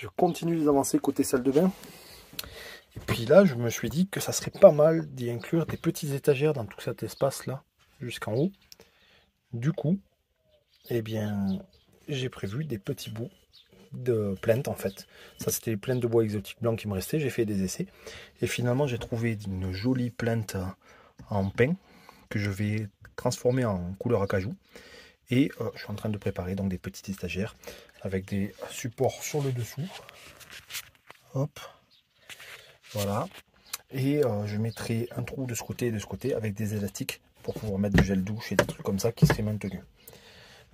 Je continue les avancées côté salle de bain. Et puis là, je me suis dit que ça serait pas mal d'y inclure des petites étagères dans tout cet espace-là, jusqu'en haut. Du coup, eh bien, j'ai prévu des petits bouts de plinthe en fait. Ça, c'était les plinthes de bois exotique blanc qui me restaient. J'ai fait des essais. Et finalement, j'ai trouvé une jolie plinthe en pin que je vais transformer en couleur acajou. Et je suis en train de préparer donc des petites étagères avec des supports sur le dessous. Hop. Voilà. Et je mettrai un trou de ce côté et de ce côté avec des élastiques pour pouvoir mettre du gel douche et des trucs comme ça qui seraient maintenus.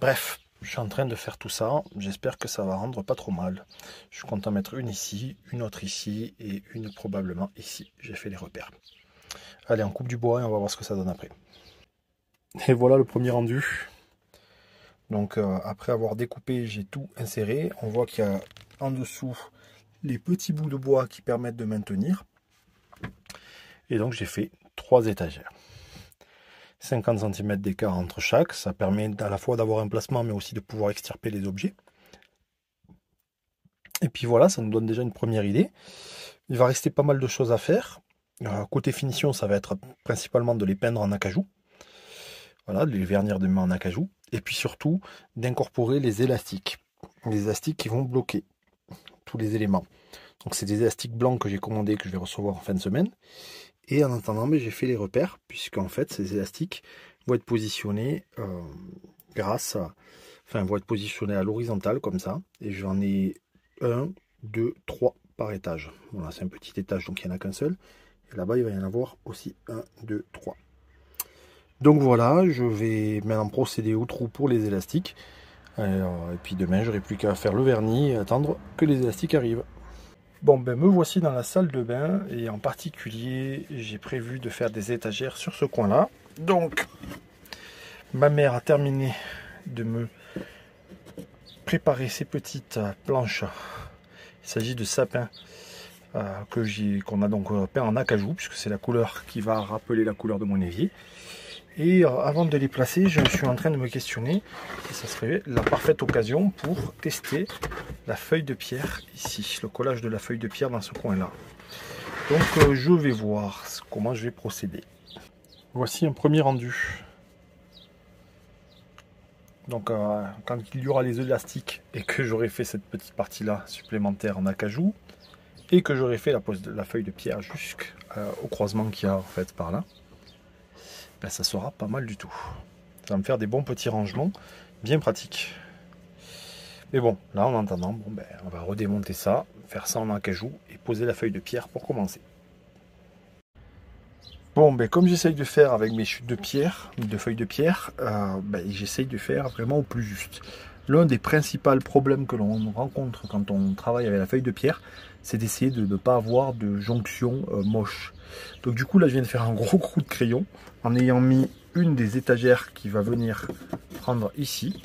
Bref, je suis en train de faire tout ça. J'espère que ça va rendre pas trop mal. Je suis content de mettre une ici, une autre ici et une probablement ici. J'ai fait les repères. Allez, on coupe du bois et on va voir ce que ça donne après. Et voilà le premier rendu. Donc après avoir découpé, j'ai tout inséré. On voit qu'il y a en dessous les petits bouts de bois qui permettent de maintenir. Et donc j'ai fait 3 étagères. 50 cm d'écart entre chaque. Ça permet à la fois d'avoir un placement mais aussi de pouvoir extirper les objets. Et puis voilà, ça nous donne déjà une première idée. Il va rester pas mal de choses à faire. Côté finition, ça va être principalement de les peindre en acajou. Voilà, de les vernir de main en acajou. Et puis surtout, d'incorporer les élastiques. Les élastiques qui vont bloquer tous les éléments. Donc c'est des élastiques blancs que j'ai commandés, que je vais recevoir en fin de semaine. Et en attendant, j'ai fait les repères, puisqu'en fait, ces élastiques vont être positionnés vont être positionnés à l'horizontale, comme ça. Et j'en ai 1, 2, 3 par étage. Voilà, c'est un petit étage, donc il n'y en a qu'un seul. Et là-bas, il va y en avoir aussi 1, 2, 3. Donc voilà, je vais maintenant procéder au trou pour les élastiques. Et puis demain, j'aurai plus qu'à faire le vernis et attendre que les élastiques arrivent. Bon, ben me voici dans la salle de bain. Et en particulier, j'ai prévu de faire des étagères sur ce coin-là. Donc, ma mère a terminé de me préparer ces petites planches. Il s'agit de sapins qu'on a donc peint en acajou, puisque c'est la couleur qui va rappeler la couleur de mon évier. Et avant de les placer, je suis en train de me questionner si ça serait la parfaite occasion pour tester la feuille de pierre ici, le collage de la feuille de pierre dans ce coin-là. Donc je vais voir comment je vais procéder. Voici un premier rendu. Donc quand il y aura les élastiques et que j'aurai fait cette petite partie-là supplémentaire en acajou, et que j'aurai fait la feuille de pierre jusqu'au croisement qu'il y a en fait par là, ben, ça sera pas mal du tout. Ça va me faire des bons petits rangements, bien pratiques. Mais bon, là en attendant, on va redémonter ça, faire ça en acajou et poser la feuille de pierre pour commencer. Bon, ben, comme j'essaye de faire avec mes chutes de feuilles de pierre, j'essaye de faire vraiment au plus juste. L'un des principaux problèmes que l'on rencontre quand on travaille avec la feuille de pierre, c'est d'essayer de ne pas avoir de jonction moche. Donc du coup là je viens de faire un gros coup de crayon en ayant mis une des étagères qui va venir prendre ici.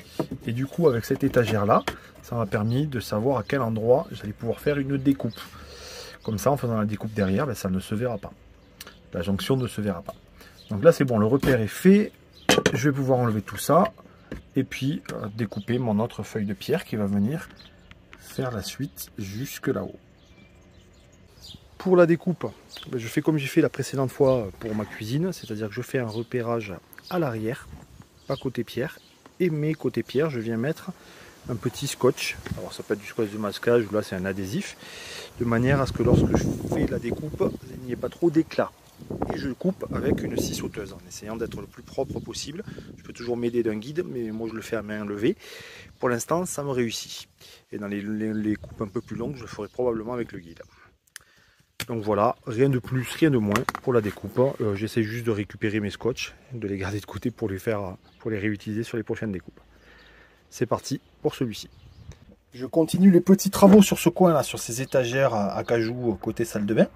Et du coup avec cette étagère là, ça m'a permis de savoir à quel endroit j'allais pouvoir faire une découpe. Comme ça en faisant la découpe derrière, ça ne se verra pas. La jonction ne se verra pas. Donc là c'est bon, le repère est fait. Je vais pouvoir enlever tout ça. Et puis découper mon autre feuille de pierre qui va venir faire la suite jusque là-haut. Pour la découpe, je fais comme j'ai fait la précédente fois pour ma cuisine, c'est-à-dire que je fais un repérage à l'arrière, pas côté pierre, et mes côté pierre, je viens mettre un petit scotch. Alors ça peut être du scotch de masquage ou là c'est un adhésif, de manière à ce que lorsque je fais la découpe, il n'y ait pas trop d'éclat. Et je coupe avec une scie sauteuse en essayant d'être le plus propre possible. Je peux toujours m'aider d'un guide, mais moi je le fais à main levée. Pour l'instant, ça me réussit. Et dans les coupes un peu plus longues, je le ferai probablement avec le guide. Donc voilà, rien de plus, rien de moins pour la découpe. J'essaie juste de récupérer mes scotch, de les garder de côté pour les réutiliser sur les prochaines découpes. C'est parti pour celui-ci. Je continue les petits travaux sur ce coin-là, sur ces étagères à acajou côté salle de bain.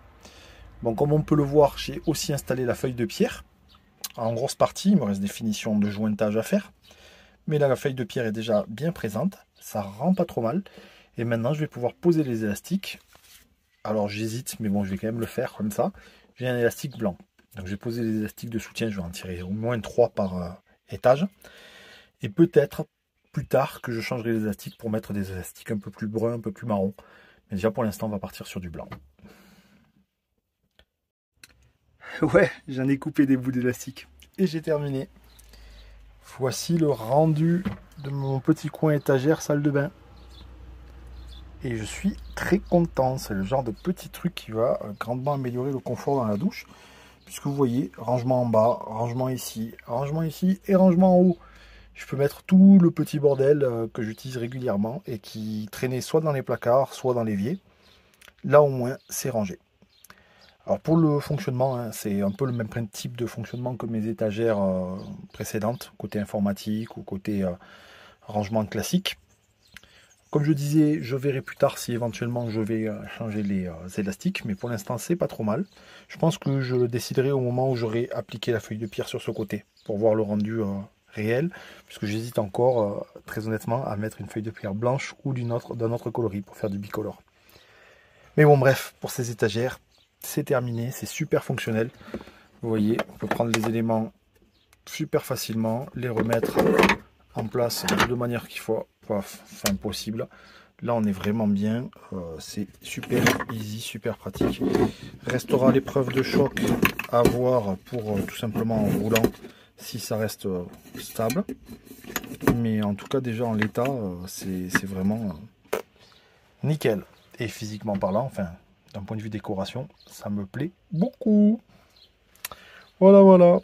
Bon, comme on peut le voir, j'ai aussi installé la feuille de pierre. En grosse partie, il me reste des finitions de jointage à faire. Mais là, la feuille de pierre est déjà bien présente. Ça rend pas trop mal. Et maintenant, je vais pouvoir poser les élastiques. Alors, j'hésite, mais bon, je vais quand même le faire comme ça. J'ai un élastique blanc. Donc, je vais poser les élastiques de soutien. Je vais en tirer au moins 3 par étage. Et peut-être plus tard que je changerai les élastiques pour mettre des élastiques un peu plus bruns, un peu plus marron. Mais déjà pour l'instant, on va partir sur du blanc. Ouais, j'en ai coupé des bouts d'élastique. Et j'ai terminé. Voici le rendu de mon petit coin étagère salle de bain. Et je suis très content. C'est le genre de petit truc qui va grandement améliorer le confort dans la douche. Puisque vous voyez, rangement en bas, rangement ici et rangement en haut. Je peux mettre tout le petit bordel que j'utilise régulièrement et qui traînait soit dans les placards, soit dans l'évier. Là au moins, c'est rangé. Alors pour le fonctionnement, hein, c'est un peu le même type de fonctionnement que mes étagères précédentes, côté informatique ou côté rangement classique. Comme je disais, je verrai plus tard si éventuellement je vais changer les élastiques, mais pour l'instant c'est pas trop mal. Je pense que je le déciderai au moment où j'aurai appliqué la feuille de pierre sur ce côté, pour voir le rendu réel, puisque j'hésite encore, très honnêtement, à mettre une feuille de pierre blanche ou d'un autre coloris pour faire du bicolore. Mais bon bref, pour ces étagères, c'est terminé, c'est super fonctionnel. Vous voyez, on peut prendre les éléments super facilement, les remettre en place de manière qu'il faut, enfin possible. Là on est vraiment bien, c'est super easy, super pratique. Restera l'épreuve de choc à voir pour tout simplement en roulant si ça reste stable. Mais en tout cas déjà en l'état, c'est vraiment nickel. Et physiquement parlant, enfin d'un point de vue décoration, ça me plaît beaucoup. Voilà, voilà.